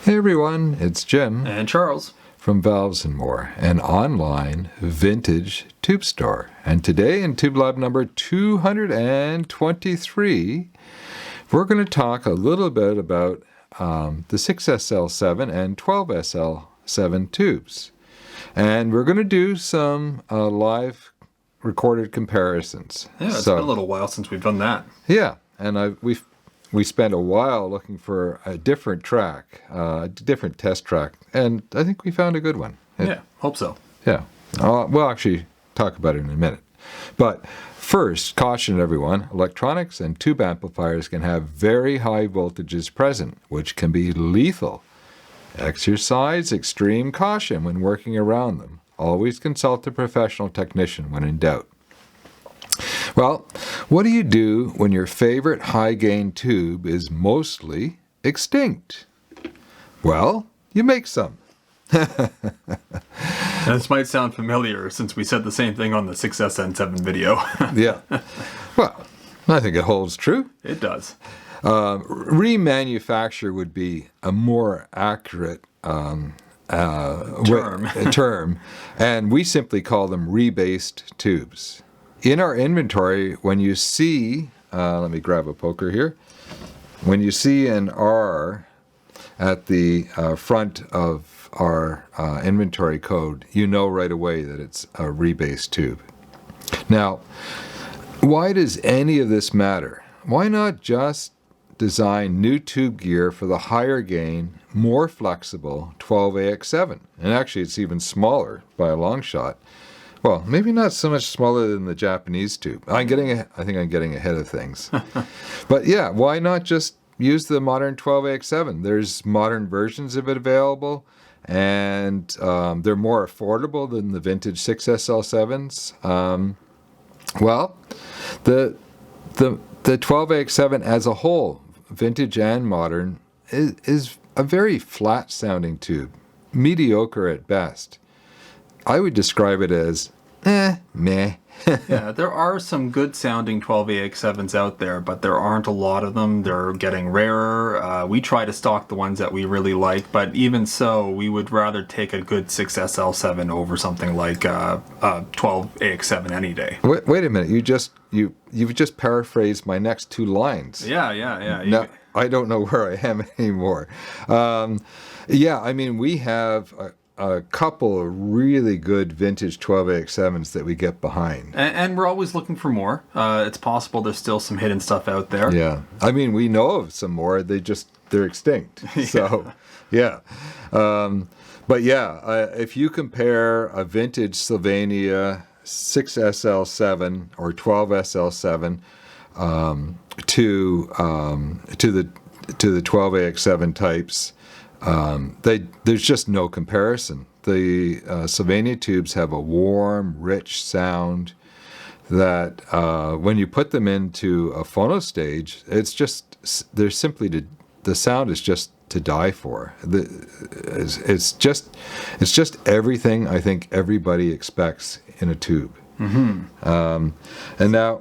Hey everyone, it's Jim And Charles from Valves & More, an online vintage tube store. And today in Tube Lab number 223, we're going to talk a little bit about the 6SL7 and 12SL7 tubes. And we're going to do some live recorded comparisons. Yeah, it's been a little while since we've done that. Yeah, and we spent a while looking for a different track, a different test track, and I think we found a good one. Yeah, hope so. Yeah. We'll actually talk about it in a minute. But first, caution everyone, electronics and tube amplifiers can have very high voltages present, which can be lethal. Exercise extreme caution when working around them. Always consult a professional technician when in doubt. Well, what do you do when your favorite high-gain tube is mostly extinct? Well, you make some. This might sound familiar since we said the same thing on the 6SN7 video. Yeah. Well, I think it holds true. It does. Remanufacture would be a more accurate term, and we simply call them rebased tubes. In our inventory, when you see, let me grab a poker here, when you see an R at the front of our inventory code, you know right away that it's a rebased tube. Now, why does any of this matter? Why not just design new tube gear for the higher gain, more flexible 12AX7? And actually, it's even smaller by a long shot. Well, maybe not so much smaller than the Japanese tube. I think I'm getting ahead of things. But yeah, why not just use the modern 12AX7? There's modern versions of it available, and they're more affordable than the vintage 6SL7s. Well, the 12AX7 as a whole, vintage and modern, is a very flat-sounding tube, mediocre at best. I would describe it as, meh. Yeah, there are some good sounding 12AX7s out there, but there aren't a lot of them. They're getting rarer. We try to stock the ones that we really like, but even so, we would rather take a good 6SL7 over something like 12AX7 any day. Wait a minute, you've just paraphrased my next two lines. Yeah. No, I don't know where I am anymore. Yeah, I mean, we have a couple of really good vintage 12AX7s that we get behind. And we're always looking for more. It's possible there's still some hidden stuff out there. Yeah. I mean, we know of some more. They're extinct. So, yeah. But yeah, if you compare a vintage Sylvania 6SL7 or 12SL7 to the 12AX7 types, there's just no comparison. The Sylvania tubes have a warm, rich sound that when you put them into a phono stage, it's just the sound is just to die for. It's just everything I think everybody expects in a tube. Mm-hmm. And now,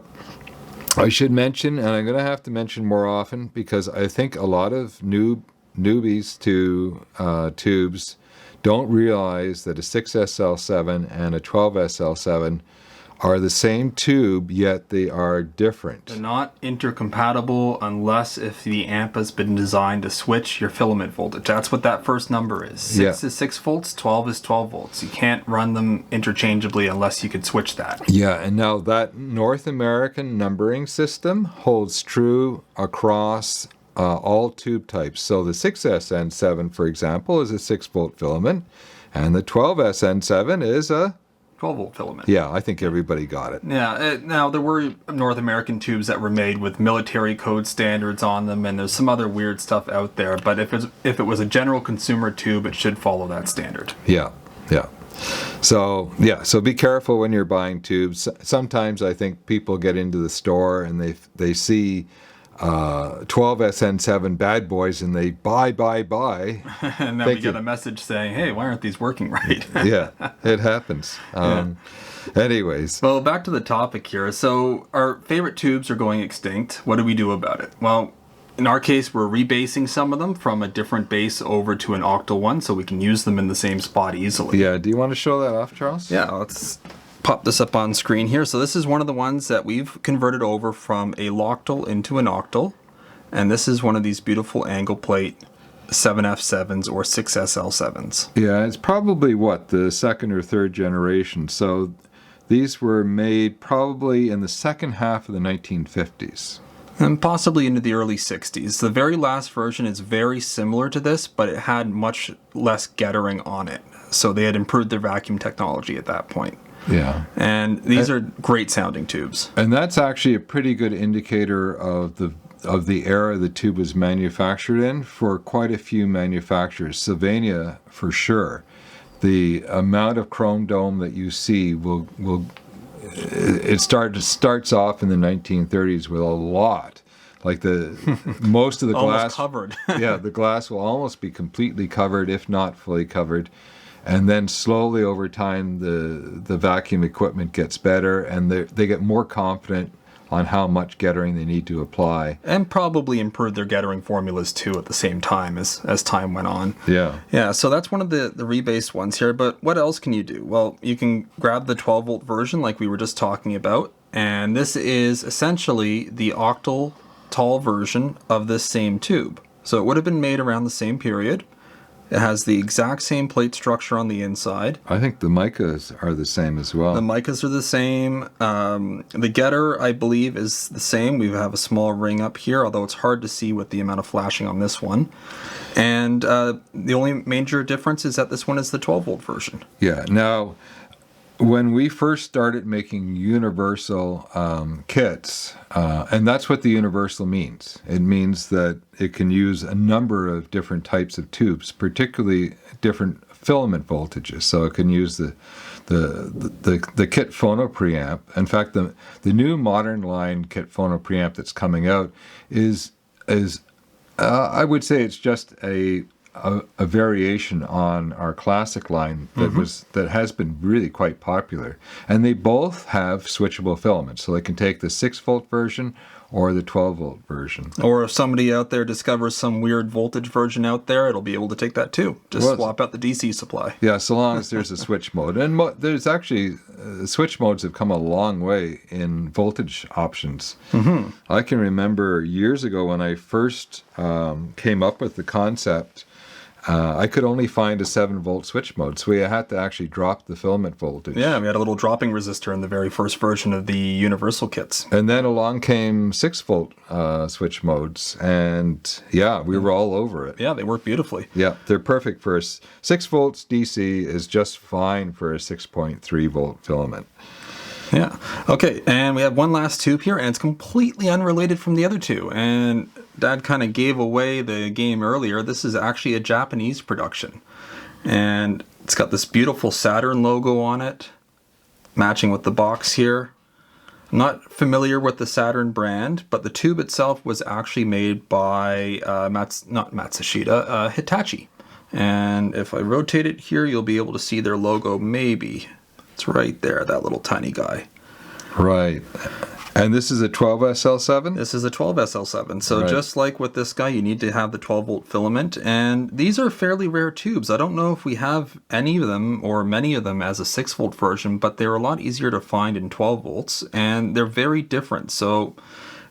I should mention, and I'm going to have to mention more often, because I think a lot of newbies to tubes don't realize that a 6SL7 and a 12SL7 are the same tube, yet they are different. They're not intercompatible unless if the amp has been designed to switch your filament voltage. That's what that first number is. 6 is 6 volts, 12 is 12 volts. You can't run them interchangeably unless you could switch that. Yeah, and now that North American numbering system holds true across all tube types. So the 6SN7, for example, is a 6-volt filament, and the 12SN7 is a 12-volt filament. Yeah, I think everybody got it. Yeah, now there were North American tubes that were made with military code standards on them, and there's some other weird stuff out there, but if it was a general consumer tube, it should follow that standard. Yeah. So be careful when you're buying tubes. Sometimes I think people get into the store and they see 12SN7 bad boys and they buy. And then we get a message saying, hey, why aren't these working right? Yeah, it happens. Anyways. Well, back to the topic here. So our favorite tubes are going extinct. What do we do about it? Well, in our case, we're rebasing some of them from a different base over to an octal one, so we can use them in the same spot easily. Yeah, do you want to show that off, Charles? Yeah, let's pop this up on screen here. So this is one of the ones that we've converted over from a loctal into an octal. And this is one of these beautiful angle plate 7F7s or 6SL7s. Yeah, it's probably, the second or third generation. So these were made probably in the second half of the 1950s. And possibly into the early 60s. The very last version is very similar to this, but it had much less gettering on it. So they had improved their vacuum technology at that point. Yeah. And these are great sounding tubes. And that's actually a pretty good indicator of the era the tube was manufactured in for quite a few manufacturers. Sylvania, for sure. The amount of chrome dome that you see starts off in the 1930s with a lot. Like most of the glass covered. Yeah, the glass will almost be completely covered, if not fully covered. And then slowly over time, the vacuum equipment gets better, and they get more confident on how much gettering they need to apply. And probably improved their gettering formulas too at the same time as time went on. Yeah. Yeah, so that's one of the rebased ones here. But what else can you do? Well, you can grab the 12-volt version like we were just talking about. And this is essentially the octal tall version of this same tube. So it would have been made around the same period. It has the exact same plate structure on the inside. I think the micas are the same as well. The micas are the same. The getter, I believe, is the same. We have a small ring up here, although it's hard to see with the amount of flashing on this one. And the only major difference is that this one is the 12-volt version. Yeah. Now, when we first started making universal kits, and that's what the universal means. It means that it can use a number of different types of tubes, particularly different filament voltages. So it can use the Kit Phono Preamp. In fact, the new modern line Kit Phono Preamp that's coming out is I would say it's just a variation on our classic line that has been really quite popular, and they both have switchable filaments, so they can take the 6-volt version or the 12-volt version. Or if somebody out there discovers some weird voltage version out there, it'll be able to take that too. Just swap out the DC supply. Yeah, so long as there's a switch mode. And there's actually switch modes have come a long way in voltage options. I can remember years ago when I first came up with the concept. I could only find a 7-volt switch mode, so we had to actually drop the filament voltage. Yeah, we had a little dropping resistor in the very first version of the universal kits. And then along came 6-volt switch modes, and yeah, we were all over it. Yeah, they work beautifully. Yeah, they're perfect for 6 volts DC is just fine for a 6.3-volt filament. Yeah. Okay, and we have one last tube here, and it's completely unrelated from the other two. And Dad kind of gave away the game earlier. This is actually a Japanese production. And it's got this beautiful Saturn logo on it, matching with the box here. I'm not familiar with the Saturn brand, but the tube itself was actually made by Hitachi. And if I rotate it here, you'll be able to see their logo maybe. It's right there, that little tiny guy. Right. And this is a 12SL7? This is a 12SL7. So just like with this guy, you need to have the 12-volt filament. And these are fairly rare tubes. I don't know if we have any of them or many of them as a 6-volt version, but they're a lot easier to find in 12 volts. And they're very different. So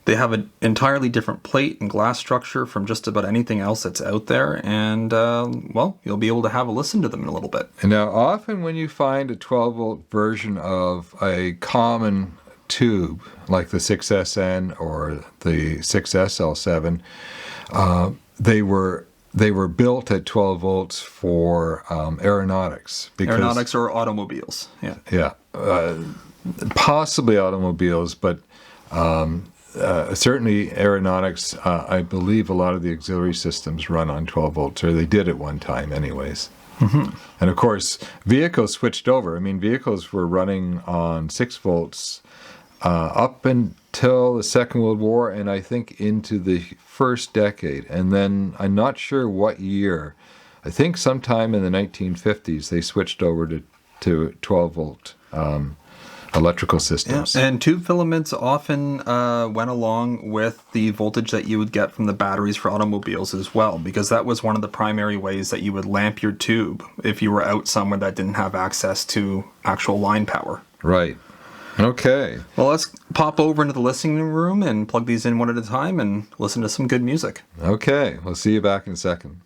they have an entirely different plate and glass structure from just about anything else that's out there. And, well, you'll be able to have a listen to them in a little bit. And now, often when you find a 12-volt version of a common tube, like the 6SN or the 6SL7, they were built at 12 volts for aeronautics. Aeronautics or automobiles, yeah. Yeah, possibly automobiles, but certainly aeronautics, I believe a lot of the auxiliary systems run on 12 volts, or they did at one time anyways. And of course, vehicles switched over. I mean, vehicles were running on 6 volts up until the Second World War, and I think into the first decade. And then I'm not sure what year. I think sometime in the 1950s they switched over to 12 volt. electrical Yeah. systems. And tube filaments often went along with the voltage that you would get from the batteries for automobiles as well, because that was one of the primary ways that you would lamp your tube if you were out somewhere that didn't have access to actual line power. Right. Okay. Well, let's pop over into the listening room and plug these in one at a time and listen to some good music. Okay. We'll see you back in a second.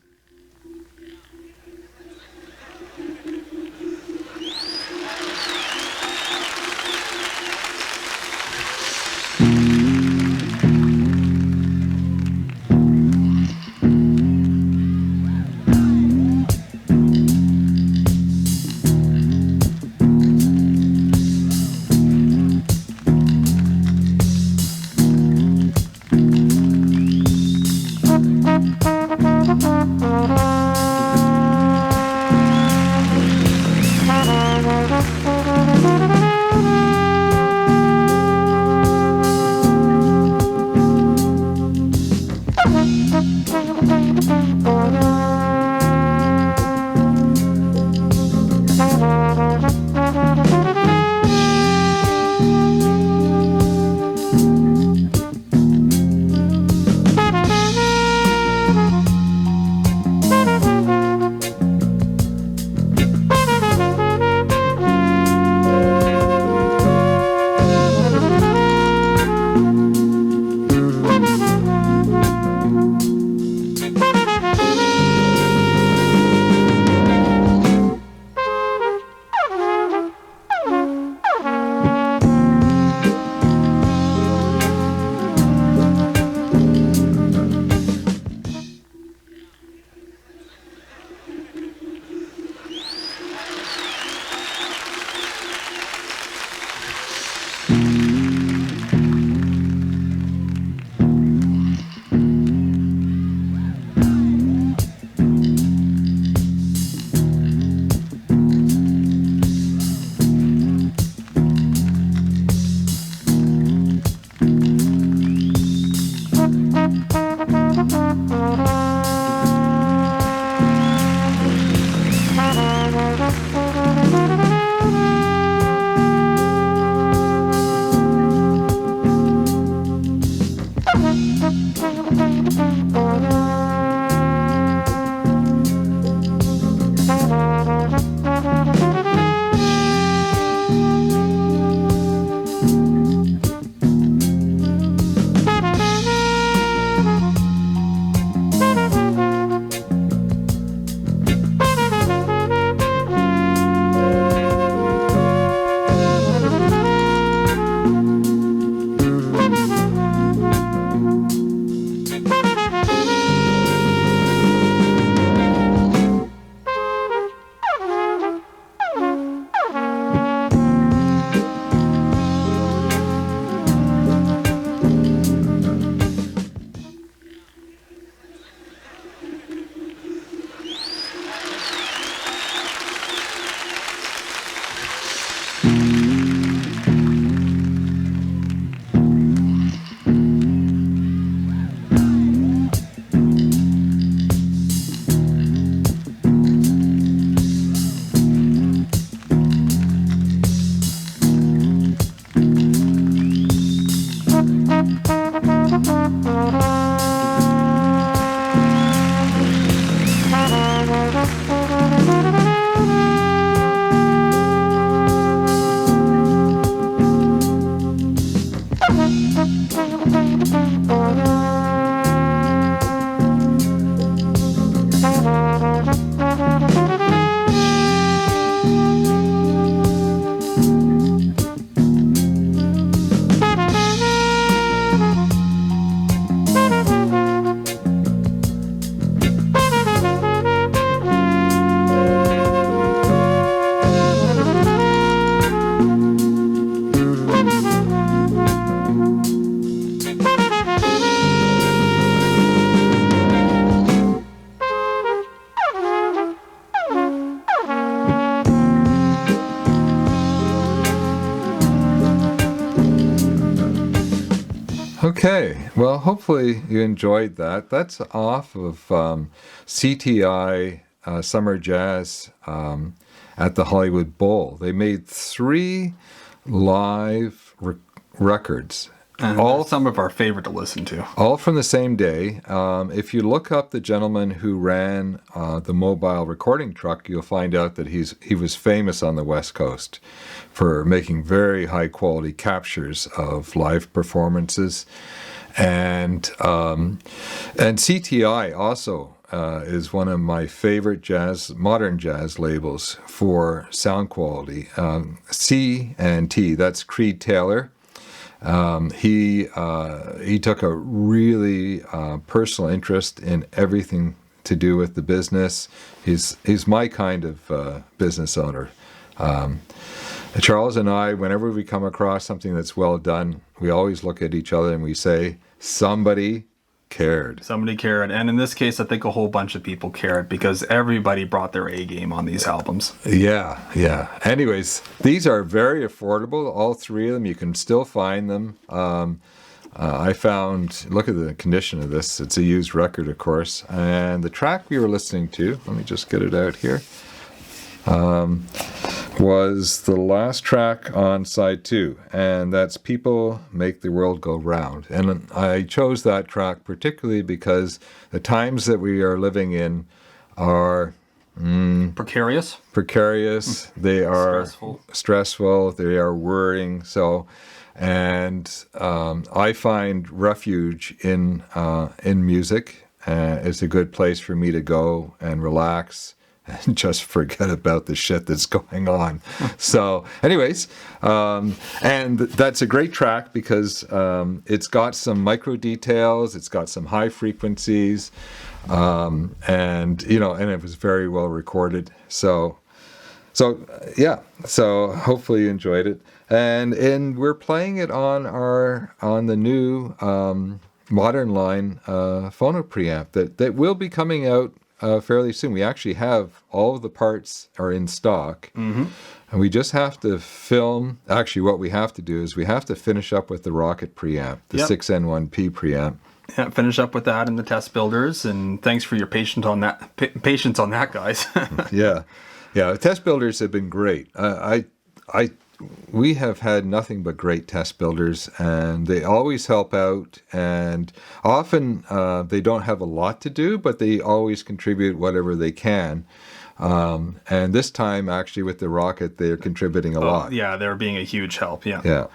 Okay, well, hopefully you enjoyed that. That's off of CTI Summer Jazz at the Hollywood Bowl. They made 3 live records. And all some of our favorite to listen to. All from the same day. If you look up the gentleman who ran the mobile recording truck, you'll find out that he was famous on the West Coast for making very high quality captures of live performances, and CTI also is one of my favorite modern jazz labels for sound quality. C&T, that's Creed Taylor. He took a really personal interest in everything to do with the business. He's my kind of business owner. Charles and I, whenever we come across something that's well done, we always look at each other and we say, somebody cared. Somebody cared. And in this case, I think a whole bunch of people cared because everybody brought their A game on these albums. Yeah. Anyways, these are very affordable. All three of them, you can still find them. I found, look at the condition of this. It's a used record, of course. And the track we were listening to, let me just get it out here, was the last track on side 2, and that's People Make the World Go Round. And I chose that track particularly because the times that we are living in are precarious. They are stressful. They are worrying. And I find refuge in music. It's a good place for me to go and relax and just forget about the shit that's going on. So anyways, and that's a great track because it's got some micro details, it's got some high frequencies, and it was very well recorded. So hopefully you enjoyed it. And we're playing it on the new modern line phono preamp that will be coming out fairly soon. We actually have all of the parts are in stock, and we just have to film. Actually, what we have to do is we have to finish up with the Rocket preamp, the 6N1P preamp. Yeah, finish up with that in the test builders, and thanks for your patience on that, guys. Yeah, the test builders have been great. We have had nothing but great test builders, and they always help out, and often they don't have a lot to do, but they always contribute whatever they can. And this time, actually, with the Rocket, they're contributing a lot. Yeah, they're being a huge help, yeah. Yeah,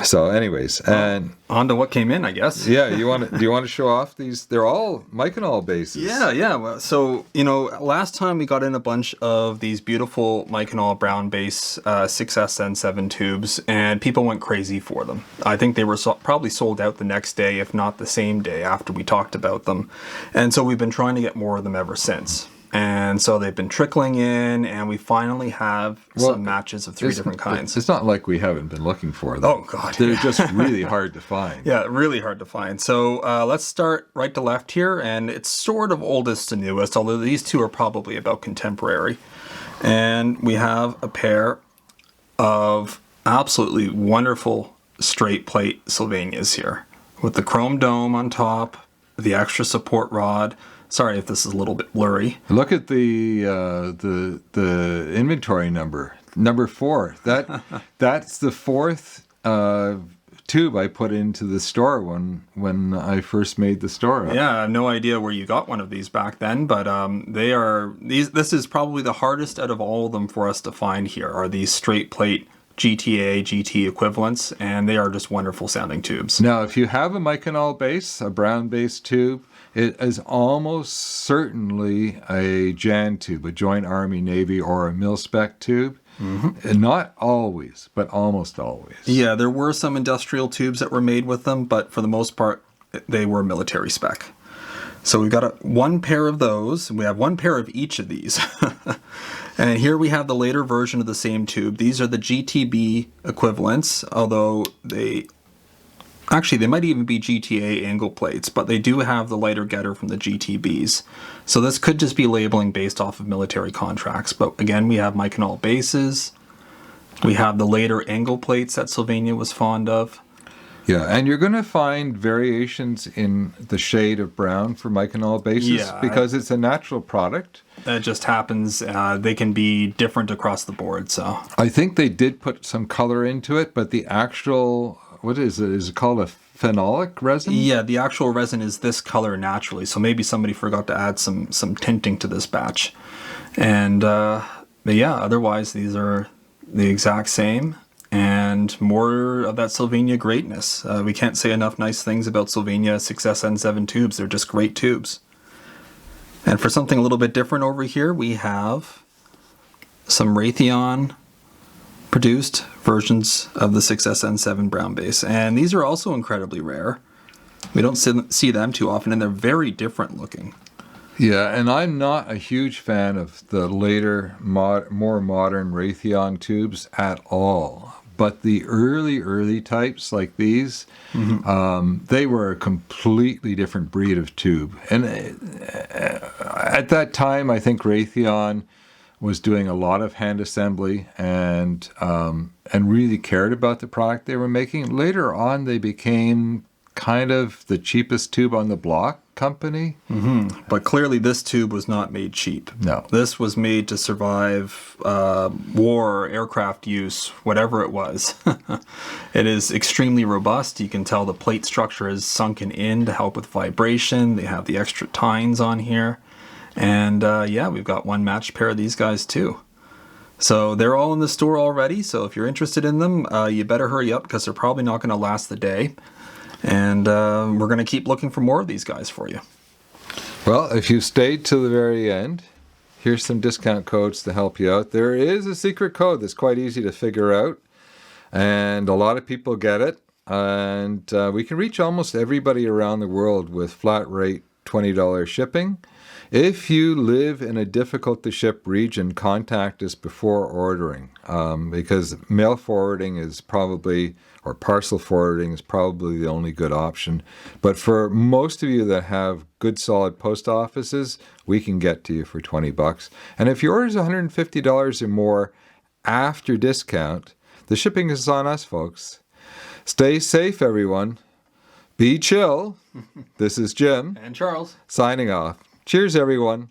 so anyways, and on to what came in, I guess. Yeah, do you want to show off these? They're all Myconol basses. Yeah. Well, so last time we got in a bunch of these beautiful Myconol brown bass 6SN7 tubes, and people went crazy for them. I think they were probably sold out the next day, if not the same day after we talked about them. And so we've been trying to get more of them ever since. And so they've been trickling in, and we finally have some matches of 3 different kinds. It's not like we haven't been looking for them. Oh, God. They're just really hard to find. Yeah, really hard to find. So let's start right to left here, and it's sort of oldest to newest, although these two are probably about contemporary. And we have a pair of absolutely wonderful straight plate Sylvanias here, with the chrome dome on top, the extra support rod. Sorry if this is a little bit blurry. Look at the inventory number 4. That's the 4th tube I put into the store when I first made the store. Yeah, I have no idea where you got one of these back then, but this is probably the hardest out of all of them for us to find here, are these straight plate GT equivalents, and they are just wonderful sounding tubes. Now, if you have a Myconol bass, a brown bass tube, it is almost certainly a JAN tube, a Joint Army Navy or a mil-spec tube. And not always, but almost always. Yeah, there were some industrial tubes that were made with them, but for the most part, they were military spec. So we've got one pair of those, and we have one pair of each of these. And here we have the later version of the same tube. These are the GTB equivalents, although they might even be GTA angle plates, but they do have the lighter getter from the GTBs. So this could just be labeling based off of military contracts. But again, we have Myconol bases. We have the later angle plates that Sylvania was fond of. Yeah, and you're going to find variations in the shade of brown for myconol bases because it's a natural product. That just happens. They can be different across the board. So I think they did put some color into it, but the actual, what is it? Is it called a phenolic resin? Yeah, the actual resin is this color naturally. So maybe somebody forgot to add some tinting to this batch. And but yeah, otherwise these are the exact same. And more of that Sylvania greatness. We can't say enough nice things about Sylvania 6SN7 tubes. They're just great tubes. And for something a little bit different over here, we have some Raytheon produced versions of the 6SN7 brown base. And these are also incredibly rare. We don't see them too often, and they're very different looking. Yeah, and I'm not a huge fan of the later, more modern Raytheon tubes at all. But the early types like these, they were a completely different breed of tube. And at that time, I think Raytheon was doing a lot of hand assembly and really cared about the product they were making. Later on, they became kind of the cheapest tube on the block company. But clearly this tube was not made cheap. No. This was made to survive war, aircraft use, whatever it was. It is extremely robust. You can tell the plate structure is sunken in to help with vibration. They have the extra tines on here. And yeah, we've got one matched pair of these guys too. So they're all in the store already. So if you're interested in them, you better hurry up because they're probably not going to last the day. And we're going to keep looking for more of these guys for you. Well, if you stayed till the very end, here's some discount codes to help you out. There is a secret code that's quite easy to figure out, and a lot of people get it. And we can reach almost everybody around the world with flat rate $20 shipping. If you live in a difficult to ship region, contact us before ordering because mail forwarding is probably, or parcel forwarding is probably the only good option. But for most of you that have good solid post offices, we can get to you for $20. And if your order is $150 or more after discount, the shipping is on us, folks. Stay safe, everyone. Be chill. This is Jim. And Charles. Signing off. Cheers, everyone.